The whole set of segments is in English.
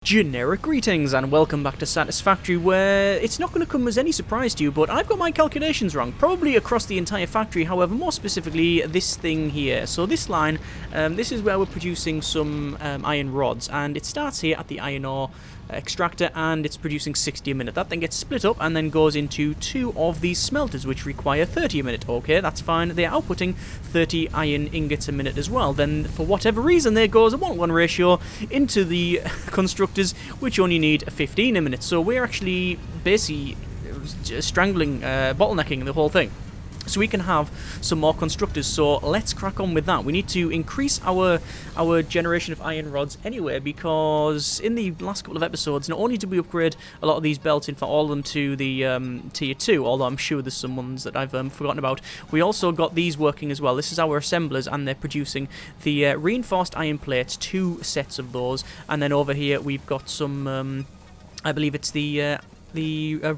Generic greetings and welcome back to Satisfactory, where it's not going to come as any surprise to you, but I've got my calculations wrong, probably across the entire factory, however, more specifically this thing here. So this line, this is where we're producing some iron rods, and it starts here at the iron ore extractor, and it's producing 60 a minute. That then gets split up and then goes into two of these smelters, which require 30 a minute. Okay, that's fine. They're outputting 30 iron ingots a minute as well. Then, for whatever reason, there goes a 1:1 ratio into the constructors, which only need 15 a minute. So we're actually basically strangling, bottlenecking the whole thing. So we can have some more constructors, so let's crack on with that. We need to increase our generation of iron rods anyway, because in the last couple of episodes, not only did we upgrade a lot of these belts, in fact all of them to the tier 2, although I'm sure there's some ones that I've forgotten about, we also got these working as well. This is our assemblers, and they're producing the reinforced iron plates, 2 sets of those, and then over here we've got some, I believe it's the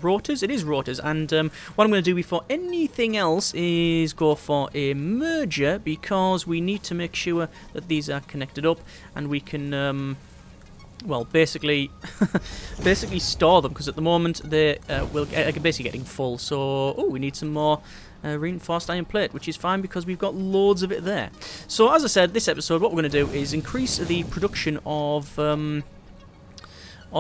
rotors. It is rotors, and what I'm going to do before anything else is go for a merger, because we need to make sure that these are connected up and we can well, basically store them, because at the moment they will basically getting full. So we need some more reinforced iron plate, which is fine because we've got loads of it there. So as I said, this episode what we're going to do is increase the production of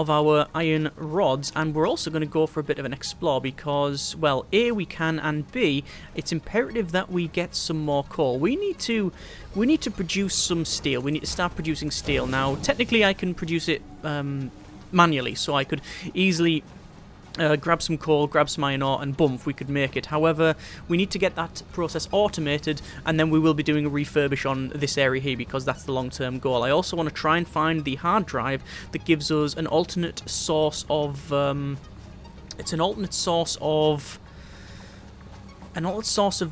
our iron rods, and we're also going to go for a bit of an explore because, well, A, we can, and B, it's imperative that we get some more coal. We need to produce some steel. We need to start producing steel. Now, technically I can produce it manually, so I could easily grab some coal, grab some iron ore, and boom, we could make it. However, we need to get that process automated, and then we will be doing a refurbish on this area here, because that's the long-term goal. I also want to try and find the hard drive that gives us an alternate source of it's an alternate source of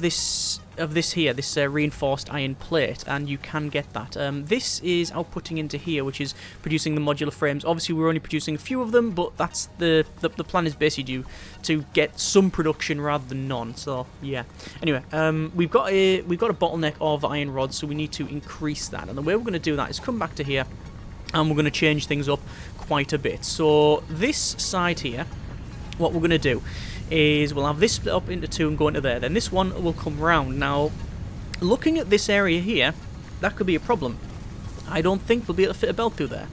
this here, this reinforced iron plate, and you can get that. This is outputting into here, which is producing the modular frames. Obviously, we're only producing a few of them, but that's the plan is basically to get some production rather than none. So yeah. Anyway, we've got a bottleneck of iron rods, so we need to increase that. And the way we're going to do that is come back to here, and we're going to change things up quite a bit. So this side here, what we're going to do is we'll have this split up into 2 and go into there. Then this one will come round. Now, looking at this area here, that could be a problem. I don't think we'll be able to fit a belt through there.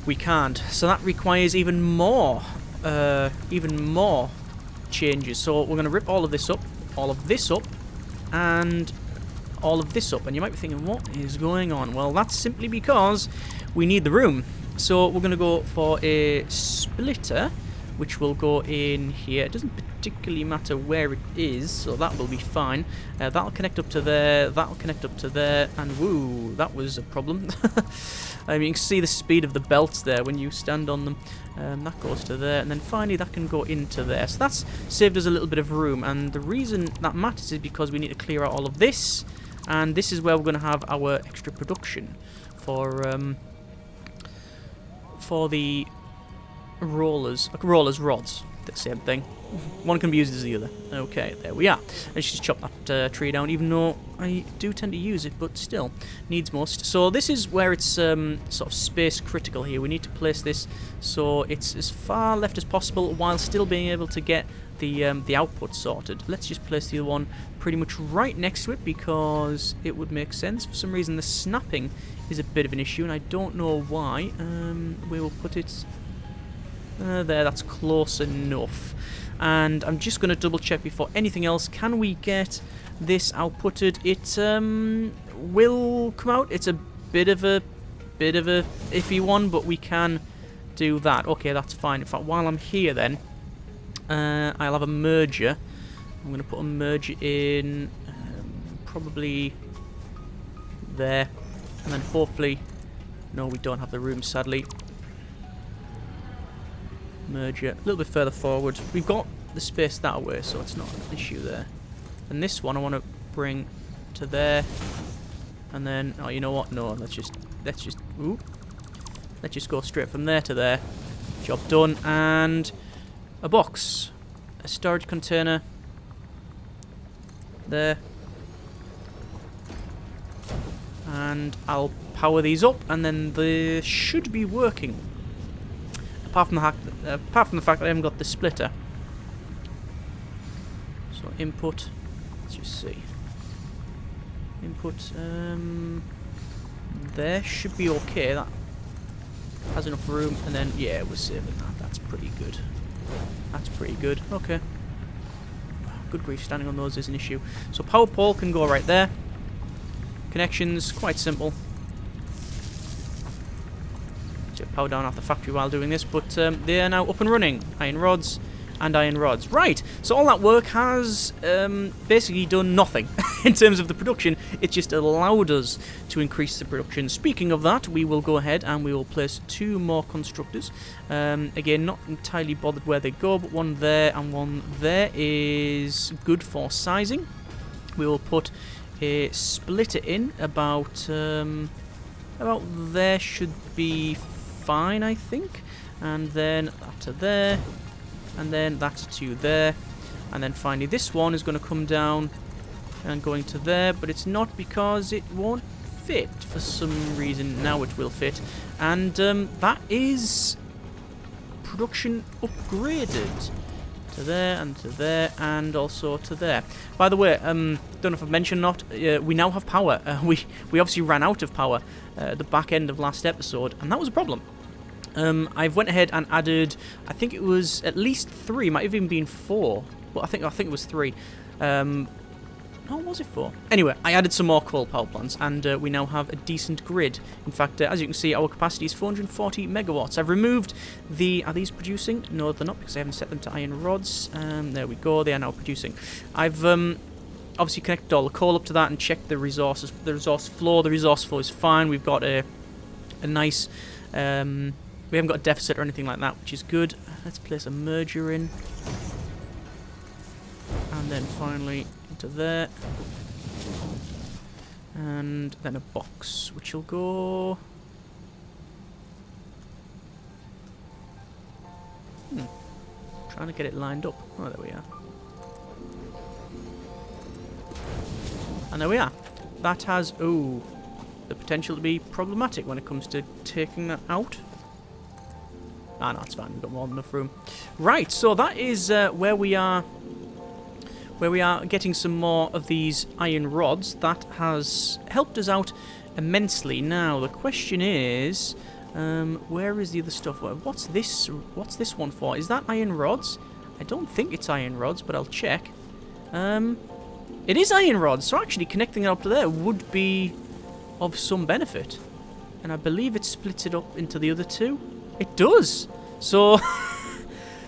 We can't. So that requires even more changes. So we're going to rip all of this up, and all of this up. And you might be thinking, what is going on? Well, that's simply because we need the room. So we're going to go for a splitter, which will go in here. It doesn't particularly matter where it is, so that will be fine. That'll connect up to there, that'll connect up to there, and woo, that was a problem. You can see the speed of the belts there when you stand on them. That goes to there, and then finally that can go into there. So that's saved us a little bit of room, and the reason that matters is because we need to clear out all of this, and this is where we're going to have our extra production for the rollers rods, the same thing. One can be used as the other. Okay, there we are. Let's just chop that tree down, even though I do tend to use it, but still, needs most. So this is where it's sort of space critical here. We need to place this so it's as far left as possible while still being able to get the output sorted. Let's just place the other one pretty much right next to it, because it would make sense. For some reason the snapping is a bit of an issue, and I don't know why. We will put it there, that's close enough. And I'm just going to double check before anything else. Can we get this outputted? It will come out. It's a bit of a iffy one, but we can do that. Okay, that's fine. In fact, while I'm here then, I'll have a merger. I'm going to put a merger in probably there, and then hopefully, no, we don't have the room, sadly. Merger a little bit further forward. We've got the space that way, so it's not an issue there. And this one I want to bring to there, and then, oh, you know what? No, let's just go straight from there to there. Job done. And a box, a storage container there, And I'll power these up, and then they should be working. Apart from the fact that I haven't got the splitter. So input, let's just see. Input, there should be okay. That has enough room, and then yeah, we're saving that. That's pretty good. That's pretty good. Okay. Good grief, standing on those is an issue. So power pole can go right there. Connections, quite simple. So power down off the factory while doing this, but they are now up and running. Iron rods and iron rods. Right, so all that work has basically done nothing in terms of the production. It just allowed us to increase the production. Speaking of that, we will go ahead and we will place 2 more constructors. Again, not entirely bothered where they go, but one there and one there is good for sizing. We will put a splitter in about there should be fine, I think, and then that to there, and then that to there, and then finally this one is going to come down and going to there, but it's not because it won't fit for some reason. Now it will fit, and that is production upgraded to there and to there and also to there. By the way, don't know if I've mentioned or not, we now have power. We obviously ran out of power at the back end of last episode, and that was a problem. I've went ahead and added, I think it was at least 3, might have even been 4. Well, I think it was 3. No, was it 4? Anyway, I added some more coal power plants, and we now have a decent grid. In fact, as you can see, our capacity is 440 megawatts. I've removed the... Are these producing? No, they're not, because I haven't set them to iron rods. There we go, they are now producing. I've obviously connected all the coal up to that and checked the resources, the resource flow. The resource flow is fine. We've got a nice... we haven't got a deficit or anything like that, which is good. Let's place a merger in. And then finally into there. And then a box, which will go... Trying to get it lined up. Oh, there we are. And there we are. That has, the potential to be problematic when it comes to taking that out. Ah, no, it's fine. We've got more than enough room. Right, so that is where we are getting some more of these iron rods. That has helped us out immensely. Now, the question is, where is the other stuff? What's this one for? Is that iron rods? I don't think it's iron rods, but I'll check. It is iron rods, so actually connecting it up to there would be of some benefit. And I believe it splits it up into the other 2. It does! So,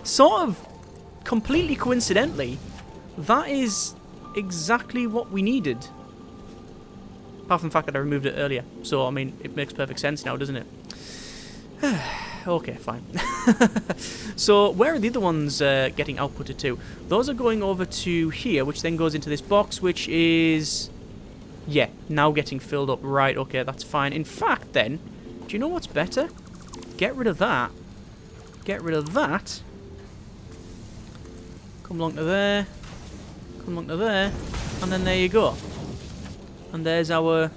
sort of completely coincidentally, that is exactly what we needed. Apart from the fact that I removed it earlier. So, I mean, it makes perfect sense now, doesn't it? Okay, fine. So, where are the other ones getting outputted to? Those are going over to here, which then goes into this box, which is... Yeah, now getting filled up. Right, okay, that's fine. In fact, then, do you know what's better? Get rid of that. Get rid of that. Come along to there. Come along to there. And then there you go. And there's our...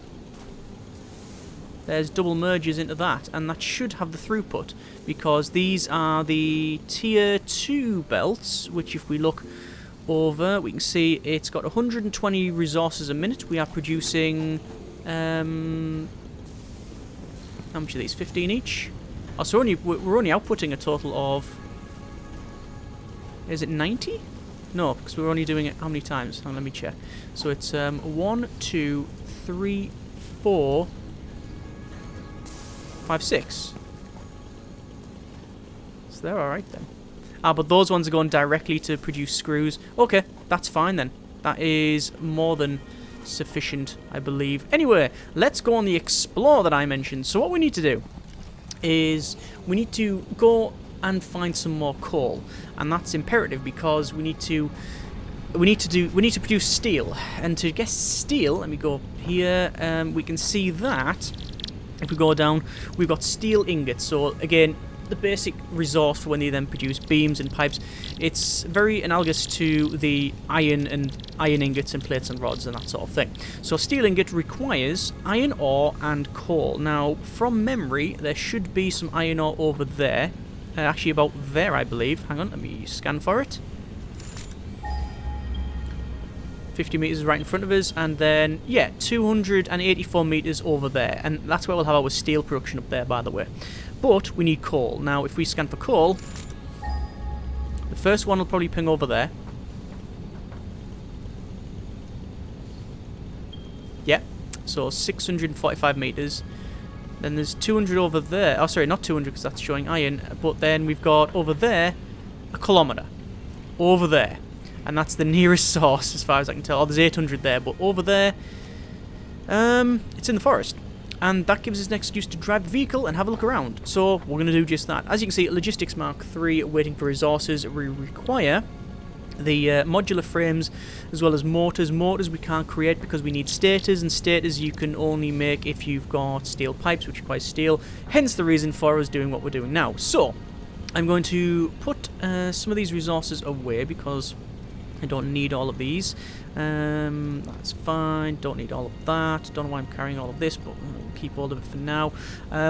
There's double merges into that. And that should have the throughput. Because these are the tier 2 belts. Which if we look over, we can see it's got 120 resources a minute. We are producing... how much are these? 15 each? Oh, so we're only outputting a total of... Is it 90? No, because we're only doing it how many times? Let me check. So it's 1, 2, 3, 4, 5, 6. So they're alright then. Ah, but those ones are going directly to produce screws. Okay, that's fine then. That is more than sufficient, I believe. Anyway, let's go on the explore that I mentioned. So what we need to do is we need to go and find some more coal, and that's imperative because we need to produce steel. And to get steel, let me go here. We can see that if we go down, we've got steel ingots. So again, the basic resource for when they then produce beams and pipes. It's very analogous to the iron ingots and plates and rods and that sort of thing. So steel ingot requires iron ore and coal. Now, from memory, there should be some iron ore over there. Actually, about there, I believe. Hang on, let me scan for it. 50 meters right in front of us, and then, yeah, 284 meters over there, and that's where we'll have our steel production up there, by the way. But we need coal. Now, if we scan for coal, the first one will probably ping over there. Yeah, so 645 meters. Then there's 200 over there. Oh, sorry, not 200 because that's showing iron, but then we've got over there a kilometer. Over there. And that's the nearest source, as far as I can tell. Oh, there's 800 there, but over there, it's in the forest. And that gives us an excuse to drive the vehicle and have a look around. So, we're going to do just that. As you can see, Logistics Mark III, waiting for resources. We require the modular frames, as well as mortars. Mortars we can't create because we need stators, and stators you can only make if you've got steel pipes, which requires steel. Hence the reason for us doing what we're doing now. So, I'm going to put some of these resources away because I don't need all of these. That's fine. Don't need all of that. Don't know why I'm carrying all of this, but we'll keep all of it for now.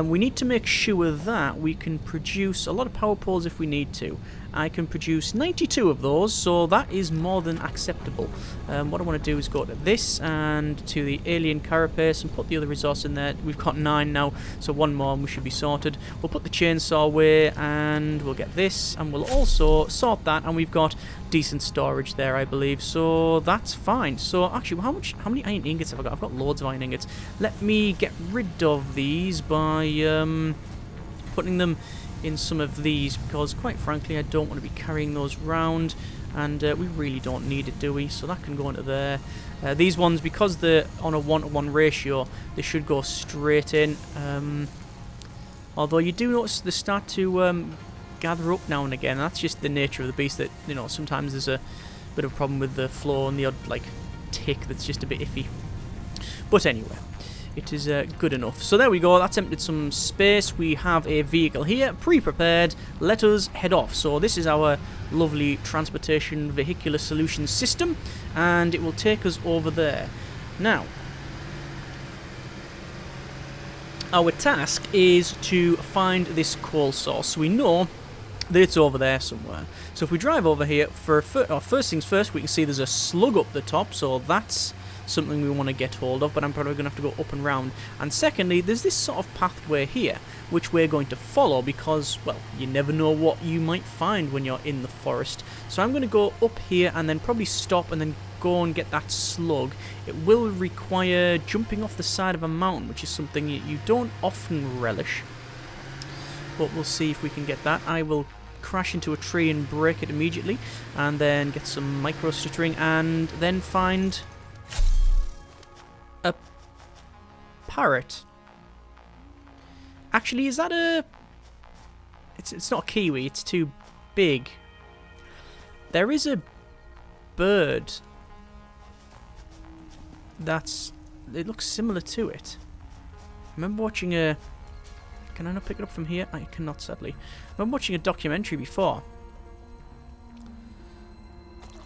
We need to make sure that we can produce a lot of power poles if we need to. I can produce 92 of those, so that is more than acceptable. What I want to do is go to this and to the alien carapace and put the other resource in there. We've got 9 now, so one more and we should be sorted. We'll put the chainsaw away and we'll get this, and we'll also sort that, and we've got decent storage there, I believe, so that's fine. So actually, how many iron ingots have I got? I've got loads of iron ingots. Let me get rid of these by putting them in some of these, because quite frankly I don't want to be carrying those round, and we really don't need it, do we? So that can go into there. These ones, because they're on a 1-to-1 ratio, they should go straight in, although you do notice they start to gather up now and again. That's just the nature of the beast, that, you know, sometimes there's a bit of a problem with the flow and the odd like tick that's just a bit iffy. But anyway, it is good enough. So there we go, that's emptied some space. We have a vehicle here, pre-prepared. Let us head off. So this is our lovely transportation vehicular solution system, and it will take us over there. Now, our task is to find this coal source. So we know that it's over there somewhere. So if we drive over here, first things first, we can see there's a slug up the top, so that's something we want to get hold of, but I'm probably going to have to go up and round. And secondly, there's this sort of pathway here, which we're going to follow because, well, you never know what you might find when you're in the forest. So I'm going to go up here and then probably stop and then go and get that slug. It will require jumping off the side of a mountain, which is something you don't often relish. But we'll see if we can get that. I will crash into a tree and break it immediately, and then get some micro stuttering, and then find a parrot. Actually, is that a... It's not a kiwi, it's too big. There is a bird that's... It looks similar to it. I remember watching a... Can I not pick it up from here? I cannot, sadly. I remember watching a documentary before.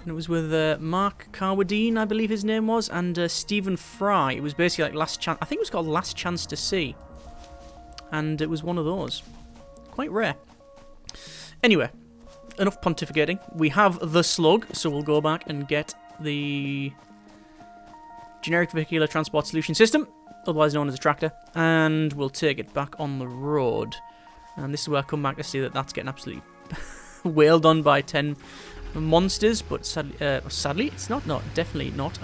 And it was with Mark Carwadine, I believe his name was, and Stephen Fry. It was basically like Last Chance... I think it was called Last Chance to See. And it was one of those. Quite rare. Anyway, enough pontificating. We have the slug, so we'll go back and get the generic vehicular transport solution system, otherwise known as a tractor, and we'll take it back on the road. And this is where I come back to see that that's getting absolutely wailed on by 10 monsters, but sadly it's not. No, definitely not.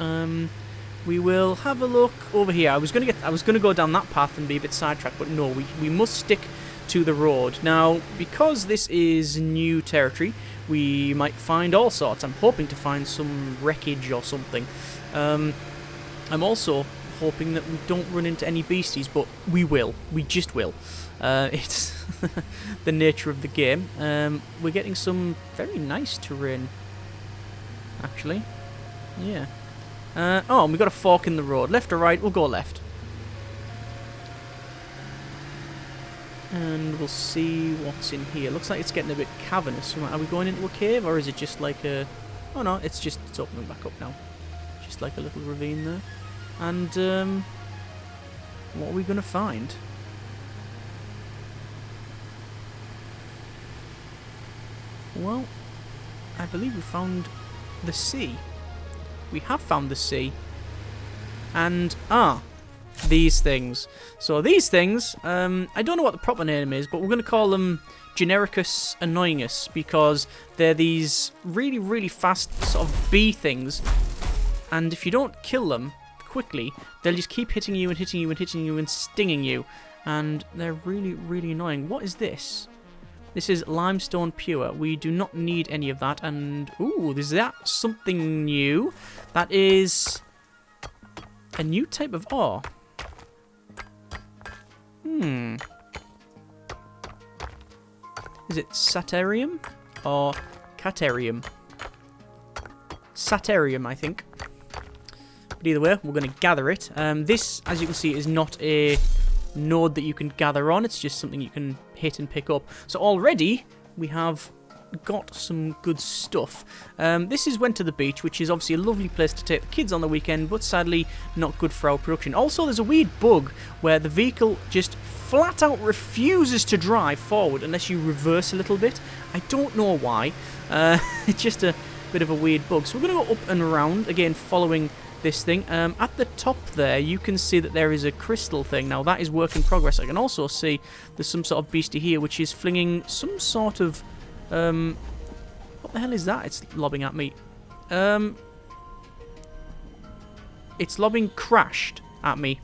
We will have a look over here. I was gonna go down that path and be a bit sidetracked, but no, we must stick to the road. Now, because this is new territory, we might find all sorts. I'm hoping to find some wreckage or something. I'm also hoping that we don't run into any beasties, but we will. We just will. It's the nature of the game. We're getting some very nice terrain, actually. Yeah. Oh, and we've got a fork in the road. Left or right? We'll go left. And we'll see what's in here. Looks like it's getting a bit cavernous. Are we going into a cave, or is it just like a... Oh no, it's opening back up now. Just like a little ravine there. And, what are we going to find? Well, I believe we found the sea. We have found the sea. And, these things. So these things, I don't know what the proper name is, but we're going to call them Genericus Annoyingus, because they're these really, really fast sort of bee things. And if you don't kill them quickly, they'll just keep hitting you and hitting you and hitting you and stinging you. And they're really, really annoying. What is this? This is limestone pure. We do not need any of that. And, ooh, is that something new? That is a new type of ore. Is it Saterium or Caterium? Saterium, I think. But either way, we're going to gather it. This, as you can see, is not a node that you can gather on. It's just something you can hit and pick up. So already, we have got some good stuff. This is went to the beach, which is obviously a lovely place to take the kids on the weekend, but sadly not good for our production. Also, there's a weird bug where the vehicle just flat out refuses to drive forward unless you reverse a little bit. I don't know why. It's just a bit of a weird bug. So we're going to go up and around, again following this thing. At the top there, you can see that there is a crystal thing. Now, that is work in progress. I can also see there's some sort of beastie here, which is flinging some sort of... what the hell is that it's lobbing at me? It's lobbing crashed at me.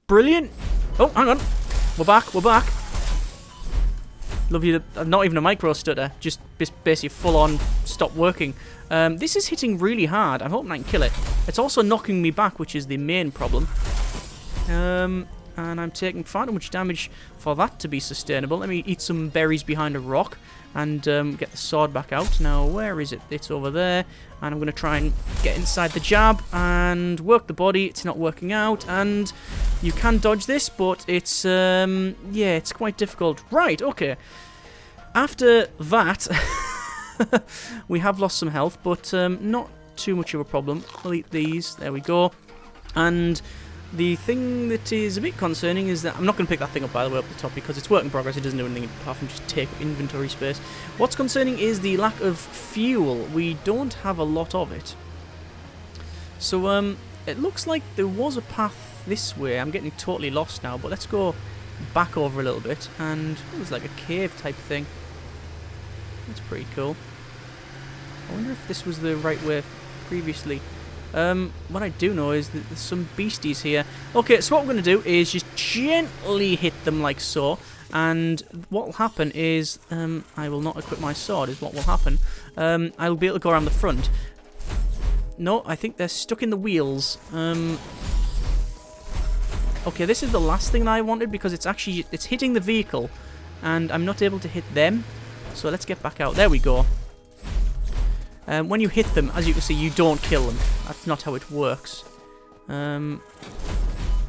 Brilliant! Oh, hang on. We're back, we're back. Lovely, not even a micro stutter, just basically full on stop working. This is hitting really hard. I'm hoping I can kill it. It's also knocking me back, which is the main problem. And I'm taking far too much damage for that to be sustainable. Let me eat some berries behind a rock and get the sword back out. Now, where is it? It's over there. And I'm going to try and get inside the jab and work the body. It's not working out. And you can dodge this, but it's, yeah, it's quite difficult. Right, okay. After that, we have lost some health, but not too much of a problem. We'll eat these. There we go. And... the thing that is a bit concerning is that... I'm not going to pick that thing up, by the way, up the top, because it's work in progress. It doesn't do anything apart from just take up inventory space. What's concerning is the lack of fuel. We don't have a lot of it. So, it looks like there was a path this way. I'm getting totally lost now, but let's go back over a little bit. And it was like a cave type thing. That's pretty cool. I wonder if this was the right way previously. What I do know is that there's some beasties here. Okay, so what we're going to do is just gently hit them like so. And what will happen is, I will not equip my sword, is what will happen. I'll be able to go around the front. No, I think they're stuck in the wheels. Okay, this is the last thing that I wanted, because it's actually, it's hitting the vehicle. And I'm not able to hit them. So let's get back out. There we go. When you hit them, as you can see, you don't kill them. That's not how it works. Oh,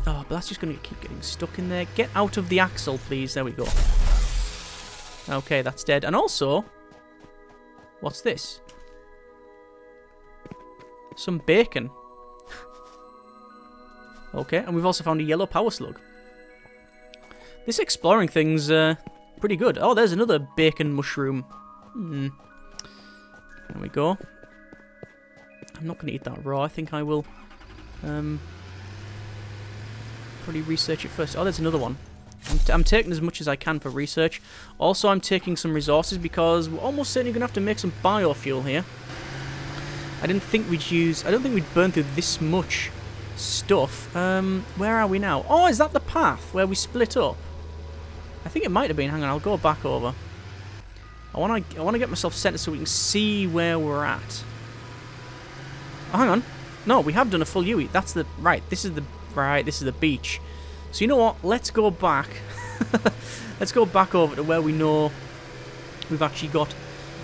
but that's just going to keep getting stuck in there. Get out of the axle, please. There we go. Okay, that's dead. And also, what's this? Some bacon. Okay, and we've also found a yellow power slug. This exploring thing's pretty good. Oh, there's another bacon mushroom. There we go. I'm not going to eat that raw. I think I will probably research it first. Oh, there's another one. I'm taking as much as I can for research. Also, I'm taking some resources because we're almost certainly going to have to make some biofuel here. I don't think we'd burn through this much stuff. Where are we now? Oh, is that the path where we split up? I think it might have been. Hang on, I'll go back over. I want to get myself centered so we can see where we're at. Oh, hang on. No, we have done a full UE. That's the... Right, this is the beach. So you know what? Let's go back. Let's go back over to where we know we've actually got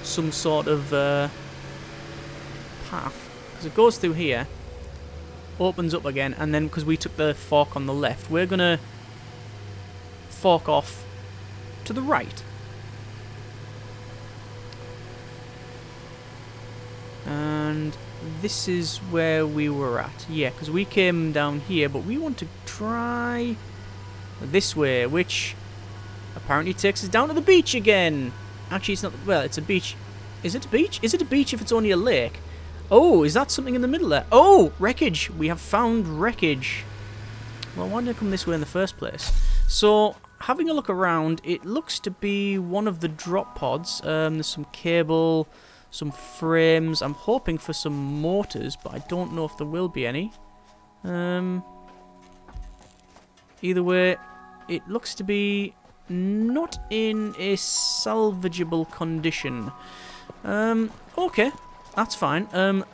some sort of path. Because it goes through here, opens up again, and then because we took the fork on the left, we're going to fork off to the right. And this is where we were at. Yeah, because we came down here, but we want to try this way, which apparently takes us down to the beach again. Actually, it's not. Well, it's a beach. Is it a beach? Is it a beach if it's only a lake? Oh, is that something in the middle there? Oh, wreckage. We have found wreckage. Well, why did I come this way in the first place? So, having a look around, it looks to be one of the drop pods. There's some cable, some frames. I'm hoping for some motors, but I don't know if there will be any. Either way, it looks to be not in a salvageable condition. Okay, that's fine.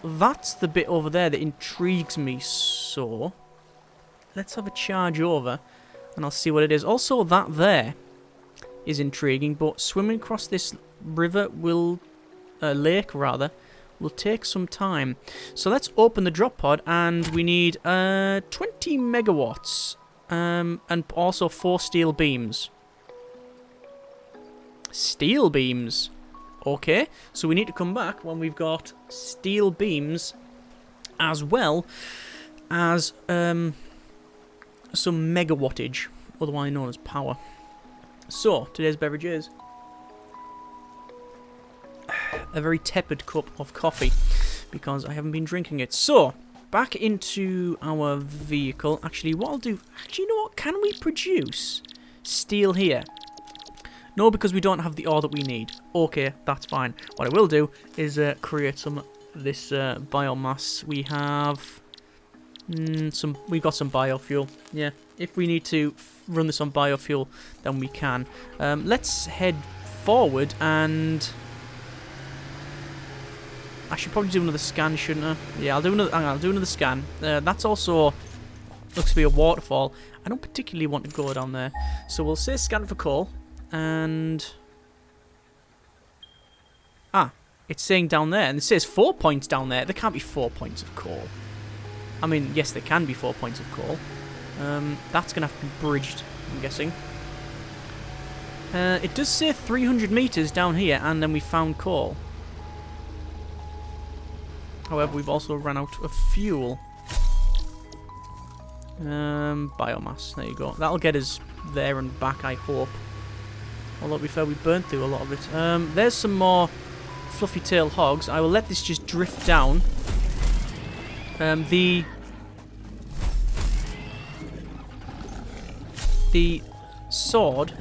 That's the bit over there that intrigues me, so let's have a charge over and I'll see what it is. Also, that there is intriguing, but swimming across this river will, lake rather, will take some time. So let's open the drop pod, and we need 20 megawatts, and also 4 steel beams. Steel beams. Okay, so we need to come back when we've got steel beams as well as some megawattage, otherwise known as power. So, today's beverage is a very tepid cup of coffee because I haven't been drinking it. So, back into our vehicle. Actually, what I'll do... Actually, you know what? Can we produce steel here? No, because we don't have the ore that we need. Okay, that's fine. What I will do is create some of this biomass. We have we've got some biofuel. Yeah, if we need to run this on biofuel, then we can. Let's head forward, and I should probably do another scan, shouldn't I? Yeah, I'll do another. Hang on, I'll do another scan. That's also looks to be a waterfall. I don't particularly want to go down there, so we'll say scan for coal. And it's saying down there, and it says 4 points down there. There can't be 4 points of coal. I mean, yes, there can be 4 points of coal. That's gonna have to be bridged, I'm guessing. It does say 300 meters down here, and then we found coal. However, we've also run out of fuel. Biomass. There you go. That'll get us there and back, I hope. Although, to be fair, we burnt through a lot of it. There's some more fluffy tail hogs. I will let this just drift down. The sword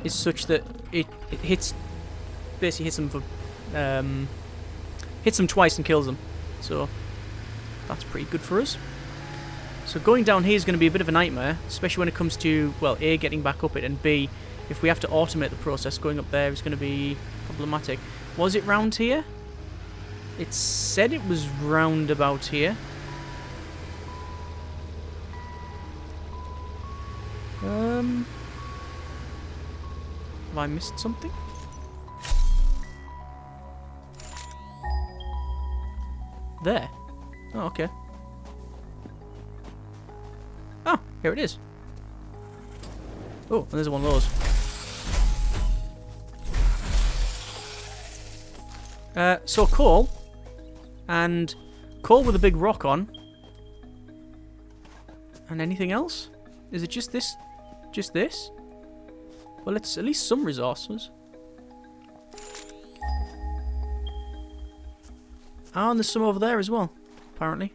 is such that it hits, basically hits them for, hits them twice and kills them. So that's pretty good for us. So going down here is going to be a bit of a nightmare, especially when it comes to, well, A, getting back up it, and B, if we have to automate the process, going up there is going to be problematic. Was it round here? It said it was round about here. Have I missed something? There. Oh, okay. Oh, here it is. Oh, and there's one of those. So coal. And coal with a big rock on. And anything else? Is it just this? Just this? Well, it's at least some resources. Ah, and there's some over there as well, apparently.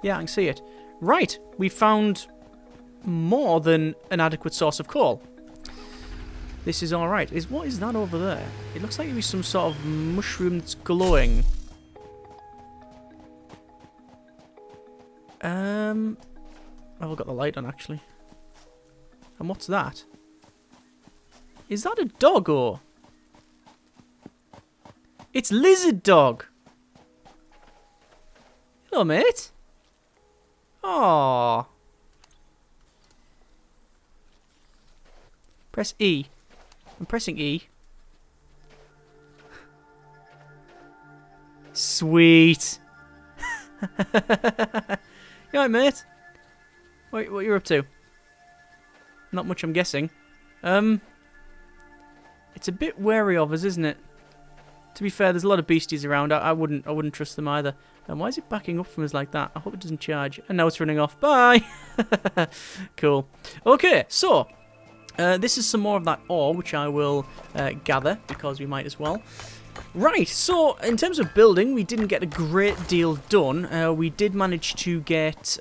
Yeah, I can see it. Right, we found more than an adequate source of coal. This is alright. What is that over there? It looks like it was some sort of mushroom that's glowing. I've got the light on, actually. And what's that? Is that a doggo? It's lizard dog. Hello, mate. Aww. Press E. I'm pressing E. Sweet. You alright, mate? What you up to? Not much, I'm guessing. It's a bit wary of us, isn't it? To be fair, there's a lot of beasties around. I wouldn't trust them either. And why is it backing up from us like that? I hope it doesn't charge. And now it's running off. Bye! Cool. Okay, so this is some more of that ore, which I will gather, because we might as well. Right, so in terms of building, we didn't get a great deal done. We did manage to get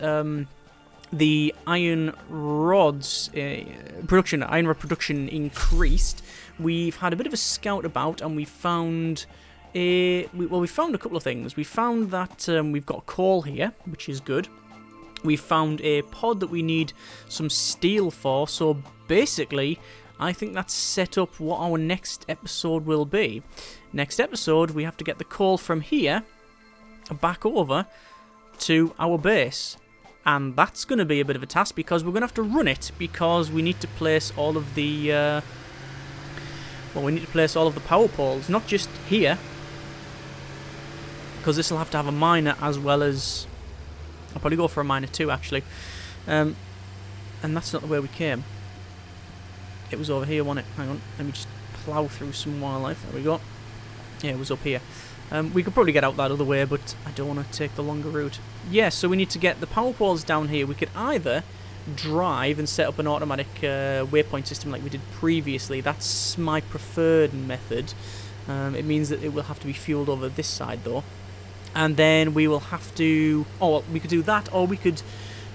the iron rods iron rod production increased. We've had a bit of a scout about, and we found we found a couple of things. We found that we've got coal here, which is good. We found a pod that we need some steel for, so basically I think that's set up what our next episode will be. Next episode, we have to get the coal from here back over to our base. And that's going to be a bit of a task, because we're going to have to run it, because we need to place all of the power poles, not just here, because this will have to have a miner as well as... I'll probably go for a miner too, actually. And that's not the way we came. It was over here, wasn't it? Hang on, let me just plough through some wildlife. There we go. Yeah, it was up here. We could probably get out that other way, but I don't want to take the longer route. Yeah, so we need to get the power poles down here. We could either drive and set up an automatic waypoint system like we did previously. That's my preferred method. It means that it will have to be fueled over this side, though. And then we will have to... Oh, well, we could do that, or we could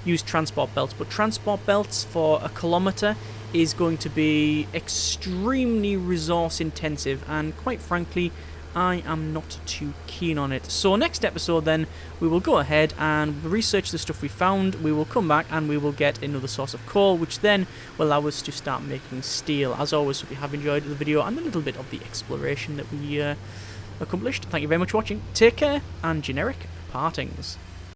use transport belts. But transport belts for a kilometre is going to be extremely resource intensive, and quite frankly, I am not too keen on it. So next episode then, we will go ahead and research the stuff we found. We will come back and we will get another source of coal, which then will allow us to start making steel. As always, hope you have enjoyed the video and a little bit of the exploration that we accomplished. Thank you very much for watching. Take care, and generic partings.